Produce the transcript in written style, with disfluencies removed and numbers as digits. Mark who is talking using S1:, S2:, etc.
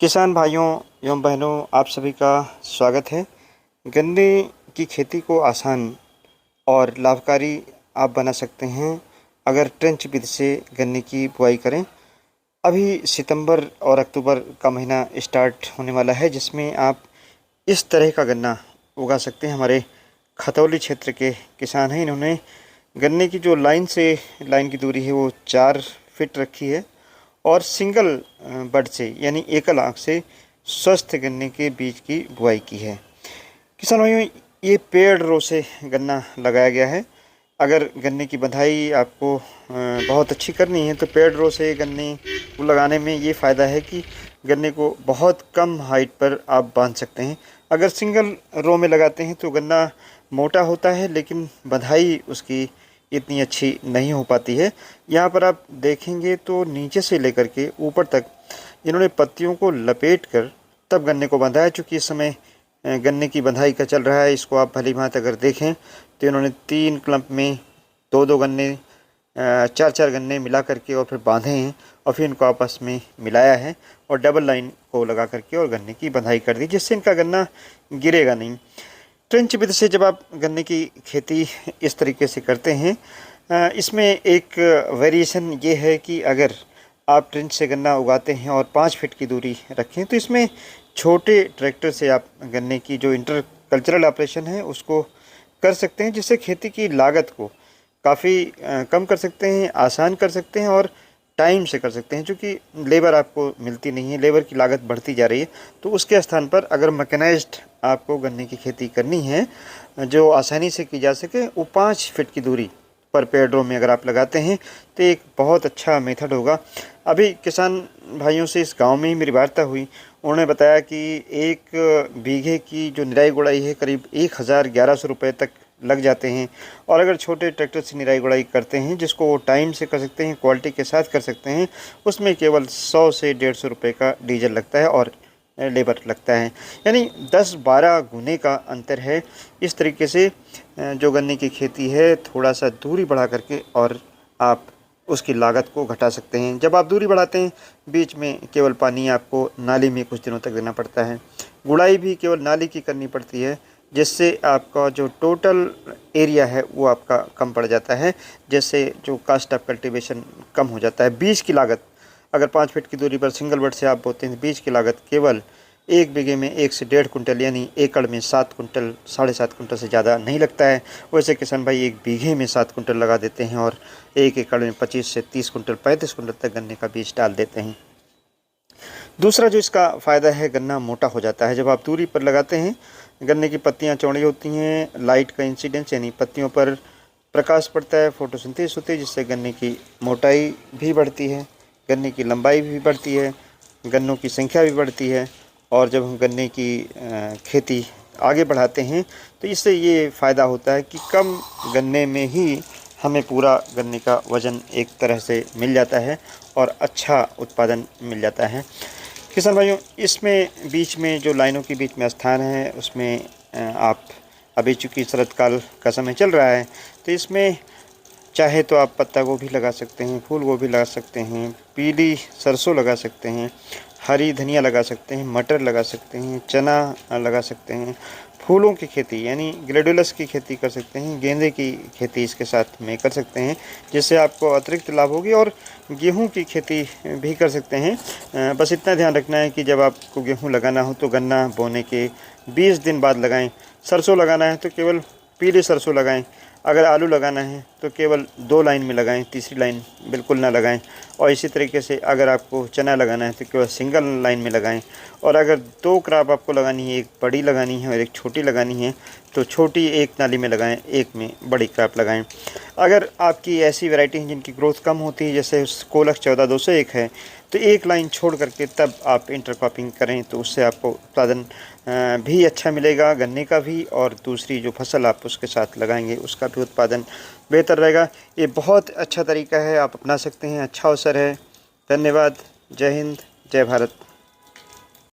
S1: किसान भाइयों एवं बहनों, आप सभी का स्वागत है। गन्ने की खेती को आसान और लाभकारी आप बना सकते हैं अगर ट्रेंच विधि से गन्ने की बुआई करें। अभी सितंबर और अक्टूबर का महीना स्टार्ट होने वाला है, जिसमें आप इस तरह का गन्ना उगा सकते हैं। हमारे खतौली क्षेत्र के किसान हैं, इन्होंने गन्ने की जो लाइन से लाइन की दूरी है वो 4 फीट रखी है और सिंगल बड से यानी एकल आंख से स्वस्थ गन्ने के बीज की बुआई की है। किसान भाइयों, ये पेड़ रो से गन्ना लगाया गया है। अगर गन्ने की बंधाई आपको बहुत अच्छी करनी है तो पेड़ रो से गन्ने को लगाने में ये फ़ायदा है कि गन्ने को बहुत कम हाइट पर आप बांध सकते हैं। अगर सिंगल रो में लगाते हैं तो गन्ना मोटा होता है, लेकिन बंधाई उसकी इतनी अच्छी नहीं हो पाती है। यहाँ पर आप देखेंगे तो नीचे से लेकर के ऊपर तक इन्होंने पत्तियों को लपेट कर तब गन्ने को बांधा है। चूँकि इस समय गन्ने की बंधाई का चल रहा है, इसको आप भली भांति अगर देखें तो इन्होंने 3 क्लम्प में 2-2 गन्ने 4-4 गन्ने मिला करके और फिर बांधे हैं और फिर इनको आपस में मिलाया है और डबल लाइन को लगा करके और गन्ने की बंधाई कर दी, जिससे इनका गन्ना गिरेगा नहीं। ट्रेंच विधि से जब आप गन्ने की खेती इस तरीके से करते हैं, इसमें एक वेरिएशन ये है कि अगर आप ट्रेंच से गन्ना उगाते हैं और 5 फीट की दूरी रखें तो इसमें छोटे ट्रैक्टर से आप गन्ने की जो इंटर कल्चरल ऑपरेशन है उसको कर सकते हैं, जिससे खेती की लागत को काफ़ी कम कर सकते हैं, आसान कर सकते हैं और टाइम से कर सकते हैं। क्योंकि लेबर आपको मिलती नहीं है, लेबर की लागत बढ़ती जा रही है, तो उसके स्थान पर अगर मैकेनाइज्ड आपको गन्ने की खेती करनी है जो आसानी से की जा सके, वो 5 फीट की दूरी पर पेड़ रो में अगर आप लगाते हैं तो एक बहुत अच्छा मेथड होगा। अभी किसान भाइयों से इस गांव में ही मेरी वार्ता हुई, उन्होंने बताया कि 1 बीघे की जो निराई गुड़ाई है करीब 1100 रुपये तक लग जाते हैं। और अगर छोटे ट्रैक्टर से निराई गुड़ाई करते हैं, जिसको वो टाइम से कर सकते हैं, क्वालिटी के साथ कर सकते हैं, उसमें केवल 100 से 150 रुपये का डीजल लगता है और लेबर लगता है, यानी 10-12 गुने का अंतर है। इस तरीके से जो गन्ने की खेती है, थोड़ा सा दूरी बढ़ा करके और आप उसकी लागत को घटा सकते हैं। जब आप दूरी बढ़ाते हैं, बीच में केवल पानी आपको नाली में कुछ दिनों तक देना पड़ता है, गुड़ाई भी केवल नाली की करनी पड़ती है, जिससे आपका जो टोटल एरिया है वो आपका कम पड़ जाता है, जिससे जो कास्ट ऑफ कल्टीवेशन कम हो जाता है। बीज की लागत अगर 5 फीट की दूरी पर सिंगल बड से आप बोते हैं, बीज की लागत केवल 1 बीघे में 1 से 1.5 कुंटल यानी एकड़ में 7 कुंटल 7.5 कुंटल से ज़्यादा नहीं लगता है। वैसे किसान भाई 1 बीघे में 7 कुंटल लगा देते हैं और 1 एकड़ में 25 से 30 कुंटल 35 कुंटल तक गन्ने का बीज डाल देते हैं। दूसरा जो इसका फ़ायदा है, गन्ना मोटा हो जाता है। जब आप दूरी पर लगाते हैं, गन्ने की पत्तियां चौड़ी होती हैं, लाइट का इंसिडेंस यानी पत्तियों पर प्रकाश पड़ता है, फोटोसिंथेसिस होती है, जिससे गन्ने की मोटाई भी बढ़ती है, गन्ने की लंबाई भी बढ़ती है, गन्नों की संख्या भी बढ़ती है। और जब हम गन्ने की खेती आगे बढ़ाते हैं तो इससे ये फ़ायदा होता है कि कम गन्ने में ही हमें पूरा गन्ने का वज़न एक तरह से मिल जाता है और अच्छा उत्पादन मिल जाता है। किसान भाइयों, इसमें बीच में जो लाइनों के बीच में स्थान है उसमें आप अभी चूँकि शरद काल का समय चल रहा है तो इसमें चाहे तो आप पत्ता गोभी लगा सकते हैं, फूल गोभी लगा सकते हैं, पीली सरसों लगा सकते हैं, हरी धनिया लगा सकते हैं, मटर लगा सकते हैं, चना लगा सकते हैं। फूलों की खेती यानी ग्लेडुलस की खेती कर सकते हैं, गेंदे की खेती इसके साथ में कर सकते हैं, जिससे आपको अतिरिक्त लाभ होगी। और गेहूं की खेती भी कर सकते हैं। बस इतना ध्यान रखना है कि जब आपको गेहूं लगाना हो तो गन्ना बोने के 20 दिन बाद लगाएं। सरसों लगाना है तो केवल पीली सरसों लगाएं। अगर आलू लगाना है तो केवल 2 लाइन में लगाएं, तीसरी लाइन बिल्कुल ना लगाएं। और इसी तरीके से अगर आपको चना लगाना है तो केवल सिंगल लाइन में लगाएं। और अगर 2 क्रॉप आपको लगानी है, एक बड़ी लगानी है और एक छोटी लगानी है, तो छोटी एक नाली में लगाएं, एक में बड़ी क्रॉप लगाएं। अगर आपकी ऐसी वैरायटी हैं जिनकी ग्रोथ कम होती है, जैसे कोलक 14-201 है, तो एक लाइन छोड़ करके तब आप इंटरक्रॉपिंग करें, तो उससे आपको उत्पादन भी अच्छा मिलेगा गन्ने का भी, और दूसरी जो फसल आप उसके साथ लगाएंगे उसका भी उत्पादन बेहतर रहेगा। ये बहुत अच्छा तरीका है, आप अपना सकते हैं, अच्छा अवसर है। धन्यवाद। जय हिंद, जय भारत।